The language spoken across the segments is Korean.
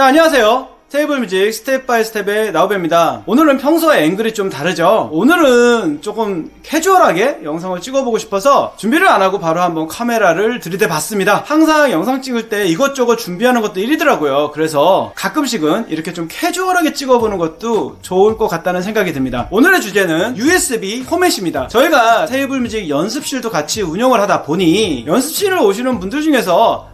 자, 안녕하세요. 테이블 뮤직 스텝 바이 스텝의 나우베입니다. 오늘은 평소와 앵글이 좀 다르죠. 오늘은 조금 캐주얼하게 영상을 찍어보고 싶어서 준비를 안 하고 바로 한번 카메라를 들이대 봤습니다. 항상 영상 찍을 때 이것저것 준비하는 것도 일이더라고요. 그래서 가끔씩은 이렇게 좀 캐주얼하게 찍어보는 것도 좋을 것 같다는 생각이 듭니다. 오늘의 주제는 USB 포맷입니다. 저희가 테이블 뮤직 연습실도 같이 운영을 하다 보니 연습실을 오시는 분들 중에서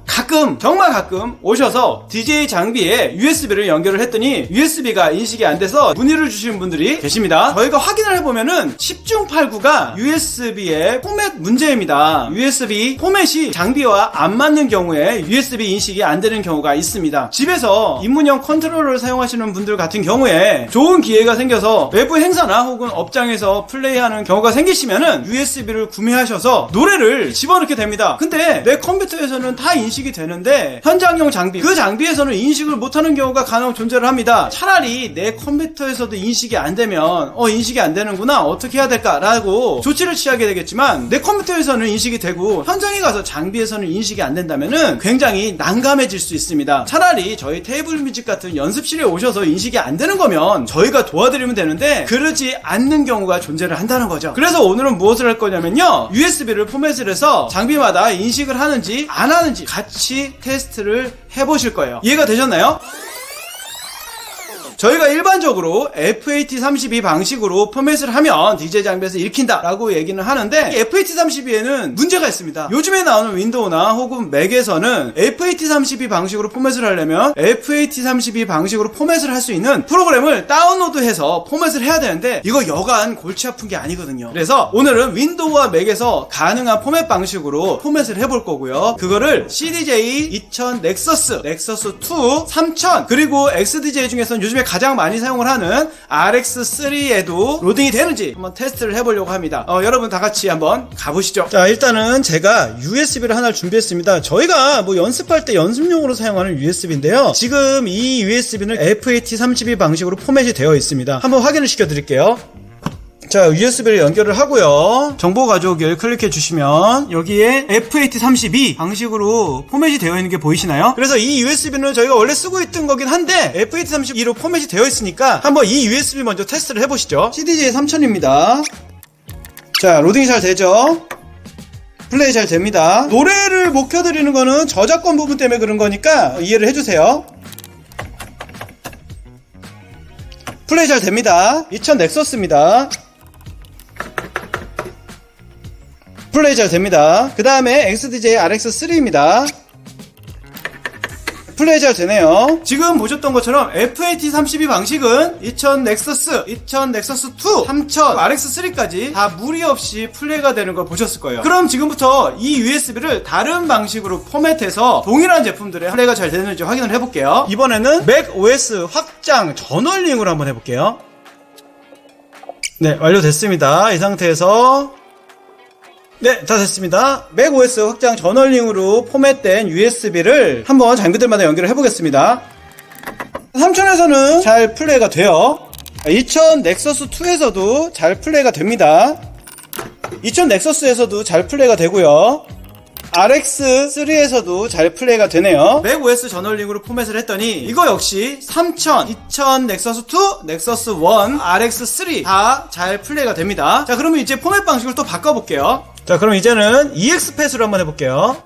정말 가끔 오셔서 DJ 장비에 USB를 연결을 했더니 USB가 인식이 안 돼서 문의를 주시는 분들이 계십니다. 저희가 확인을 해보면은 10중 8구가 USB의 포맷 문제입니다. USB 포맷이 장비와 안 맞는 경우에 USB 인식이 안 되는 경우가 있습니다. 집에서 입문형 컨트롤러를 사용하시는 분들 같은 경우에 좋은 기회가 생겨서 외부 행사나 혹은 업장에서 플레이하는 경우가 생기시면은 USB를 구매하셔서 노래를 집어넣게 됩니다. 근데 내 컴퓨터에서는 다 인식이 되는데 현장용 장비, 그 장비에서는 인식을 못하는 경우가 간혹 존재를 합니다. 차라리 내 컴퓨터에서도 인식이 안 되면 인식이 안 되는구나, 어떻게 해야 될까라고 조치를 취하게 되겠지만, 내 컴퓨터에서는 인식이 되고 현장에 가서 장비에서는 인식이 안 된다면은 굉장히 난감해질 수 있습니다. 차라리 저희 테이블 뮤직 같은 연습실에 오셔서 인식이 안 되는 거면 저희가 도와드리면 되는데 그러지 않는 경우가 존재를 한다는 거죠. 그래서 오늘은 무엇을 할 거냐면요, USB를 포맷을 해서 장비마다 인식을 하는지 안 하는지 같이 테스트를 해보실 거예요. 이해가 되셨나요? 저희가 일반적으로 FAT32 방식으로 포맷을 하면 DJ 장비에서 읽힌다 라고 얘기는 하는데, FAT32에는 문제가 있습니다. 요즘에 나오는 윈도우나 혹은 맥에서는 FAT32 방식으로 포맷을 하려면 FAT32 방식으로 포맷을 할 수 있는 프로그램을 다운로드해서 포맷을 해야 되는데, 이거 여간 골치 아픈 게 아니거든요. 그래서 오늘은 윈도우와 맥에서 가능한 포맷 방식으로 포맷을 해볼 거고요. 그거를 CDJ 2000 넥서스, 넥서스2 3000, 그리고 XDJ 중에서는 요즘에 가장 많이 사용을 하는 RX3에도 로딩이 되는지 한번 테스트를 해보려고 합니다. 여러분 다 같이 한번 가보시죠. 자, 일단은 제가 USB를 하나를 준비했습니다. 저희가 뭐 연습할 때 연습용으로 사용하는 USB인데요. 지금 이 USB는 FAT32 방식으로 포맷이 되어 있습니다. 한번 확인을 시켜드릴게요. 자, USB를 연결을 하고요. 정보 가져오기를 클릭해 주시면 여기에 FAT32 방식으로 포맷이 되어 있는 게 보이시나요? 그래서 이 USB는 저희가 원래 쓰고 있던 거긴 한데 FAT32로 포맷이 되어 있으니까 한번 이 USB 먼저 테스트를 해보시죠. CDJ 3000입니다. 자, 로딩이 잘 되죠? 플레이 잘 됩니다. 노래를 못 켜드리는 거는 저작권 부분 때문에 그런 거니까 이해를 해주세요. 플레이 잘 됩니다. 2000 넥서스입니다. 플레이 잘 됩니다. 그 다음에 XDJ RX3입니다. 플레이 잘 되네요. 지금 보셨던 것처럼 FAT32 방식은 2000 넥서스, 2000 넥서스2, 3000, RX3까지 다 무리 없이 플레이가 되는 걸 보셨을 거예요. 그럼 지금부터 이 USB를 다른 방식으로 포맷해서 동일한 제품들의 플레이가 잘 되는지 확인을 해볼게요. 이번에는 맥OS 확장 전원링으로 한번 해볼게요. 네, 완료됐습니다. 이 상태에서 네, 다 됐습니다. 맥OS 확장 전원링으로 포맷된 USB를 한번 장비들마다 연결을 해보겠습니다. 3000에서는 잘 플레이가 돼요. 2000 넥서스2에서도 잘 플레이가 됩니다. 2000 넥서스에서도 잘 플레이가 되고요. RX3에서도 잘 플레이가 되네요. 맥OS 전원링으로 포맷을 했더니 이거 역시 3000, 2000 넥서스2, 넥서스1, RX3 다 잘 플레이가 됩니다. 자, 그러면 이제 포맷 방식을 또 바꿔볼게요. 자, 그럼 이제는 EXPAS로 한번 해볼게요.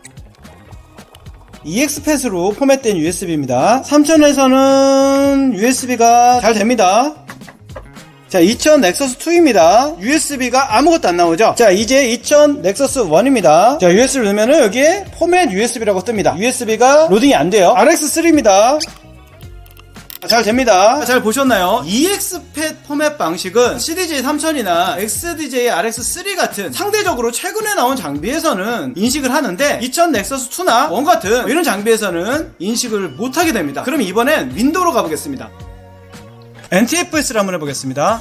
EXPAS로 포맷된 USB입니다. 3000에서는 USB가 잘 됩니다. 자, 2000 넥서스2입니다. USB가 아무것도 안 나오죠? 자, 이제 2000 넥서스1입니다. 자, USB를 넣으면은 여기에 포맷 USB라고 뜹니다. USB가 로딩이 안 돼요. RX3입니다. 잘 됩니다. 잘 보셨나요? EXPAS 포맷 방식은 CDJ 3000이나 XDJ RX3 같은 상대적으로 최근에 나온 장비에서는 인식을 하는데 2000 넥서스2나 1 같은 이런 장비에서는 인식을 못하게 됩니다. 그럼 이번엔 윈도우로 가보겠습니다. NTFS를 한번 해보겠습니다.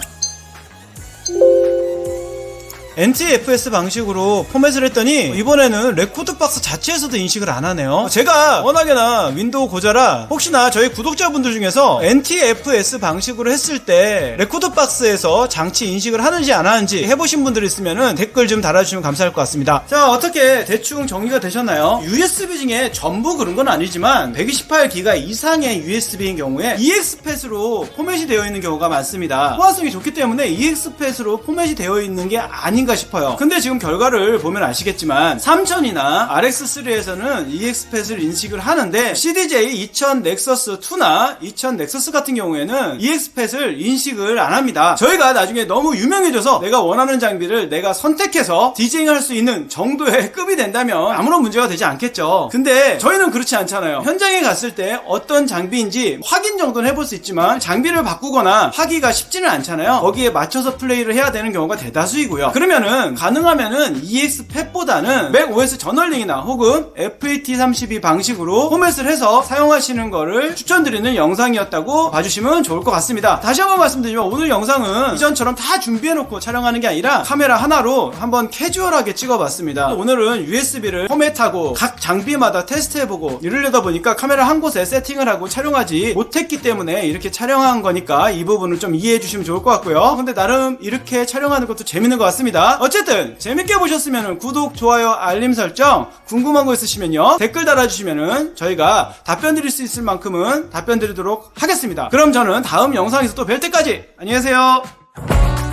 NTFS 방식으로 포맷을 했더니 이번에는 레코드 박스 자체에서도 인식을 안 하네요. 제가 워낙에나 윈도우 고자라 혹시나 저희 구독자분들 중에서 NTFS 방식으로 했을 때 레코드 박스에서 장치 인식을 하는지 안 하는지 해보신 분들 있으면은 댓글 좀 달아주시면 감사할 것 같습니다. 자, 어떻게 대충 정리가 되셨나요? USB 중에 전부 그런 건 아니지만 128기가 이상의 USB인 경우에 EXPAS로 포맷이 되어 있는 경우가 많습니다. 호환성이 좋기 때문에 EXPAS로 포맷이 되어 있는 게 아닌가 싶어요. 근데 지금 결과를 보면 아시겠지만 3000이나 RX3에서는 EXPAS를 인식을 하는데 CDJ 2000 넥서스 2나 2000 넥서스 같은 경우에는 EXPAS를 인식을 안 합니다. 저희가 나중에 너무 유명해져서 내가 원하는 장비를 내가 선택해서 디제잉할 수 있는 정도의 급이 된다면 아무런 문제가 되지 않겠죠. 근데 저희는 그렇지 않잖아요. 현장에 갔을 때 어떤 장비인지 확인 정도는 해볼 수 있지만 장비를 바꾸거나 하기가 쉽지는 않잖아요. 거기에 맞춰서 플레이를 해야 되는 경우가 대다수이고요. 그러면은 가능하면은 EXPAS보다는 맥OS 저널링이나 혹은 FAT32 방식으로 포맷을 해서 사용하시는 거를 추천드리는 영상이었다고 봐주시면 좋을 것 같습니다. 다시 한번 말씀드리면 오늘 영상은 이전처럼 다 준비해놓고 촬영하는 게 아니라 카메라 하나로 한번 캐주얼하게 찍어봤습니다. 오늘은 USB를 포맷하고 각 장비마다 테스트해보고 이러려다 보니까 카메라 한 곳에 세팅을 하고 촬영하지 못했기 때문에 이렇게 촬영한 거니까 이 부분을 좀 이해해 주시면 좋을 것 같고요. 근데 나름 이렇게 촬영하는 것도 재밌는 것 같습니다. 어쨌든 재밌게 보셨으면 구독, 좋아요, 알림 설정, 궁금한 거 있으시면요 댓글 달아주시면은 저희가 답변 드릴 수 있을 만큼은 답변 드리도록 하겠습니다. 그럼 저는 다음 영상에서 또 뵐 때까지 안녕히 계세요.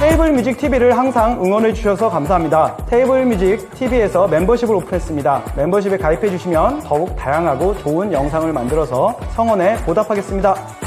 테이블뮤직 TV를 항상 응원해주셔서 감사합니다. 테이블뮤직 TV에서 멤버십을 오픈했습니다. 멤버십에 가입해주시면 더욱 다양하고 좋은 영상을 만들어서 성원에 보답하겠습니다.